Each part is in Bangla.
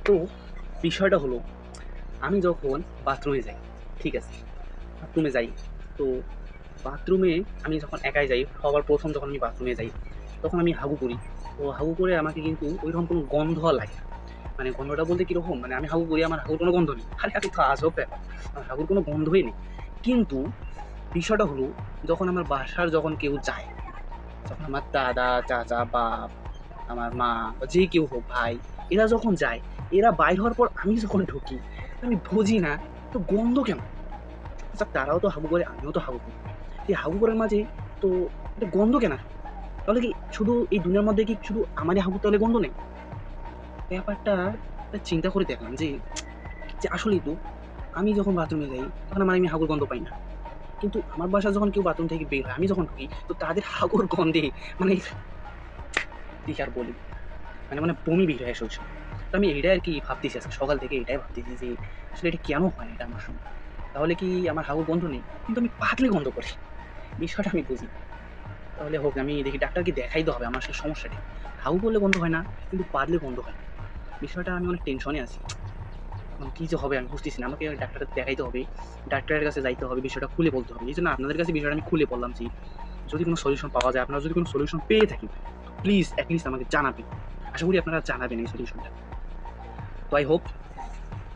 তো বিষয়টা হলো, আমি যখন বাথরুমে যাই, ঠিক আছে? বাথরুমে যাই, তো বাথরুমে আমি যখন একাই যাই, সবার ১ম যখন আমি বাথরুমে যাই, তখন আমি হাগু করি। তো হাগু করে আমাকে কিন্তু ঐরকম কোনো গন্ধ লাগে না। মানে গন্ধটা বলতে কিরকম? মানে আমি হাগু করি, আমার হাগুর কোনো গন্ধ নেই। আরে এত তো আজব ব্যাপার! আমার হাগুর কোনো গন্ধই নেই। কিন্তু বিষয়টা হলো, যখন আমার বাসার যখন কেউ যায়, যখন আমার দাদা, চাচা, বাপ, আমার মা বা যে কেউ হোক, ভাই, এরা যখন যায়, এরা বাইর হওয়ার পর আমি যখন ঢুকি, আমি বুঝি না তো গন্ধ কেন? আচ্ছা তারাও তো হাগু করে, আমিও তো হাগু করি। এই হাগু করার মাঝে তো একটা গন্ধ কেন আসে? তাহলে কি শুধু এই দুনিয়ার মধ্যে কি শুধু আমারই হাগুর তাহলে গন্ধ নেই? ব্যাপারটা চিন্তা করে দেখলাম যে, আসলেই তো আমি যখন বাথরুমে যাই, তখন আমার হাগুর গন্ধ পাই না। কিন্তু আমার বাসায় যখন কেউ বাথরুম থেকে বের হয়, আমি যখন ঢুকি, তো তাদের হাগুর গন্ধে মানে কি আর বলি? মানে মানে বমি বের হয়ে আসে ওই সময়। তো আমি এইটাই আরকি ভাবতেছি, আজকে সকাল থেকে এটাই ভাবতেছি যে আসলে এটা কেন হয় এটা আমার সঙ্গে? তাহলে কি আমার হাগুর গন্ধ নেই? কিন্তু আমি পাতলে গন্ধ করি। বিষয়টা আমি বুঝি না। তাহলে হোক, আমি দেখি ডাক্তারকে দেখাইতে হবে আমার আসলে সমস্যাটা কি? হাগু করলে গন্ধ হয় না, কিন্তু পাতলে গন্ধ হয়। বিষয়টা আমি অনেক টেনশনে আছি। এখন কি যে হবে আমি বুঝতেছি না। আমাকে ডাক্তারকে দেখাইতে হবে। ডাক্তারের কাছে যাইতে হবে, বিষয়টা খুলে বলতে হবে। এইজন্য আপনাদের কাছে বিষয়টা আমি খুলে বললাম যে, যদি কোনো সলিউশন পাওয়া যায়, আপনারা যদি কোনো সলিউশন পেয়ে থাকেন, তো প্লিজ এট লিস্ট আমাকে জানাবেন। আশা করি আপনারা জানাবেন এই সলিউশনটা। তো আই হোপ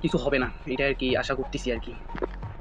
কিছু হবে না। এইটাই আরকি আশা করতেছি আরকি।